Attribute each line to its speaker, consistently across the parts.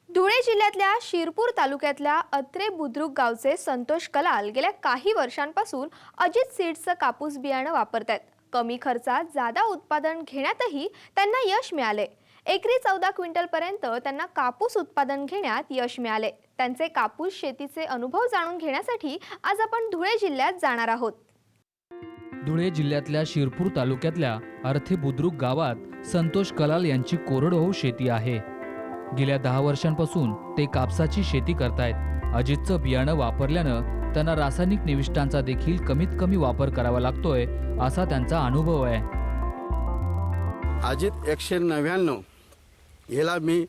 Speaker 1: धुळे जिल्ह्यातल्या शिरपूर तालुक्यातल्या अत्रे बुद्रुक गावचे संतोष कलाल गेल्या काही वर्षांपासून अजित सीड्सचं कापूस बियाणं वापरतात। कमी खर्चात जादा उत्पादन घेण्यातही त्यांना यश मिळाले। एकरी 14 क्विंटल पर्यंत त्यांना कापूस उत्पादन घेण्यात यश मिळाले। त्यांचे कापूस शेतीचे अनुभव जाणून घेण्यासाठी आज आपण धुळे जिल्ह्यात जाणार आहोत।
Speaker 2: धुळे जिल्ह्यातल्या शिरपूर तालुक्यातल्या अत्रे बुद्रुक गावात संतोष कलाल यांची कोरडवाहू शेती आहे। गेल्या 10 वर्षांपासून ते कापसाची शेती करतायत। अजितचं बियाणं वापरल्यानं त्यांना रासायनिक निविष्ठांचा देखील कमीत कमी वापर करावा लागतोय असा त्यांचा अनुभव आहे।
Speaker 3: अजित 199 याला मी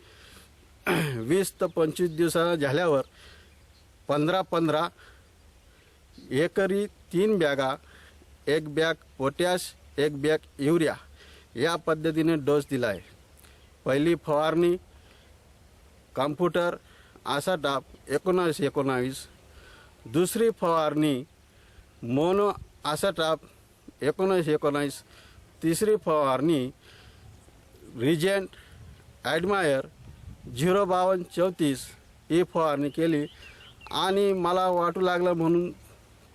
Speaker 3: 20 ते 25 दिवसांना झाल्यावर 15-15 एकरी 3 बॅगा, 1 बॅग पोटॅश, 1 बॅग युरिया या पद्धतीने डोस दिला आहे। पहिली फवारणी कॉम्प्युटर आसाटाप 19-19, दुसरी फवारणी मोनो आसाटाप 19-19, तिसरी फवारणी रिजेंट ॲडमायर 052-34 ही फवारणी केली आणि मला वाटू लागलं म्हणून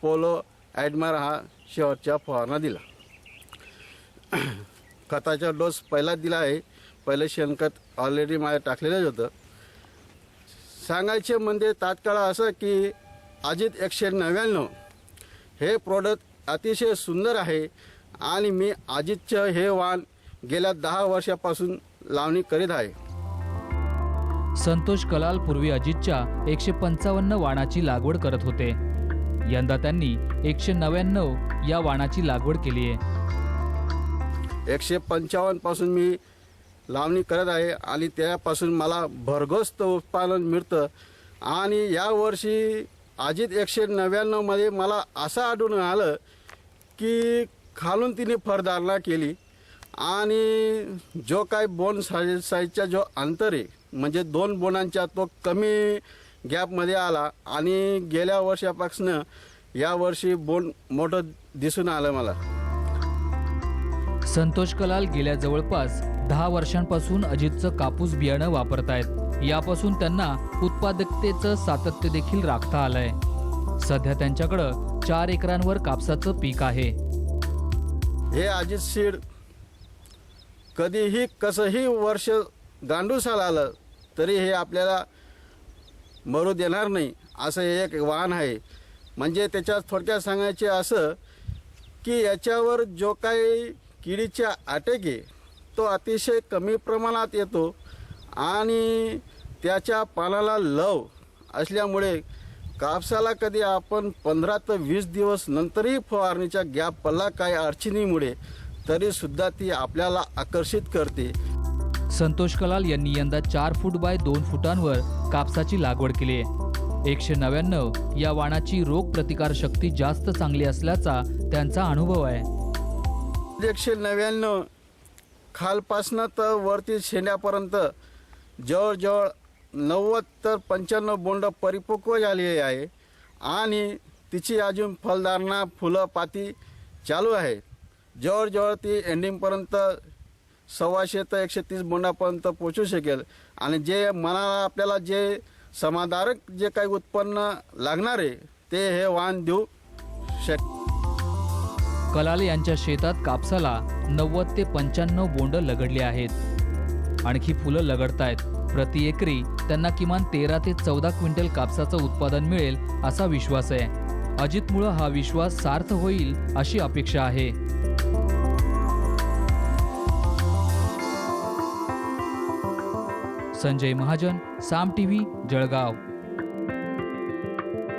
Speaker 3: पोलो ॲडमायर हा शेवटचा फवारणा दिला। खताचा डोस पहिला दिला आहे। पहिले शेणखत ऑलरेडी माझ्या टाकलेलंच होतं। सांगायचे म्हणजे तात्काळ असं की अजित 199 हे प्रोडक्ट अतिशय सुंदर आहे आणि मी अजितचं हे वाण गेल्या 10 वर्षापासून लावणी करीत आहे।
Speaker 2: संतोष कलाल पूर्वी अजितच्या 155 वाणाची लागवड करत होते। यंदा त्यांनी 199 या वाणाची लागवड केली आहे।
Speaker 3: 155 पासून मी लावणी करत आहे आणि त्यापासून मला भरघोस उत्पादन मिळतं आणि यावर्षी अजित 199 मध्ये मला असं आढळून आलं की खालून तिने फरधारणा केली आणि जो काय बोन साईजचा जो अंतर आहे म्हणजे 2 बोनांचा तो कमी गॅपमध्ये आला आणि गेल्या वर्षापासून यावर्षी बोन मोठं दिसून आलं मला।
Speaker 2: संतोष कलाल गेल्या जवळपास 10 वर्षांपासून अजितचं कापूस बियाणं वापरतायत। यापासून त्यांना उत्पादकतेचं सातत्य देखील राखता आलंय। सध्या त्यांच्याकडं 4 एकरांवर कापसाचं पीक आहे।
Speaker 3: हे अजित सीड कधीही कसंही वर्ष गांडूसाल आलं तरी हे आपल्याला मरू देणार नाही असं हे एक वाहन आहे। म्हणजे त्याच्यात थोडक्यात सांगायचे असं की याच्यावर जो काही किडीचा अटॅक आहे तो अतिशय कमी प्रमाणात येतो आणि त्याच्या पानाला लव असल्यामुळे कापसाला कधी आपण 15 ते 20 दिवस नंतरही फवारणीचा गॅप पडला काही अडचणीमुळे तरीसुद्धा ती आपल्याला आकर्षित करते।
Speaker 2: संतोष कलाल यांनी यंदा 4 फूट बाय 2 फुटांवर कापसाची लागवड केली आहे। 199 या वाणाची रोग प्रतिकार शक्ती जास्त चांगली असल्याचा त्यांचा अनुभव आहे।
Speaker 3: 199 खालपासनं तर वरती शेंड्यापर्यंत जवळजवळ 90 ते 95 बोंड परिपक्व झालेली आहे आणि तिची अजून फलधारणा फुलं पाती चालू आहे। जवळजवळ ती एंडिंगपर्यंत 125 ते 130 बोंडापर्यंत पोचू शकेल आणि जे मनाला आपल्याला जे समाधानकारक जे काही उत्पन्न लागणार आहे ते हे वाण देऊ शकते।
Speaker 2: कलाल यांच्या शेतात कापसाला 90 ते 95 बोंड लगडले आहेत। आणखी फुलं लगडतायत। प्रति एकरी त्यांना किमान 13 ते 14 क्विंटल कापसाचं उत्पादन मिळेल असा विश्वास आहे। अजितमुळे हा विश्वास सार्थ होईल अशी अपेक्षा आहे। संजय महाजन, साम टीव्ही, जळगाव।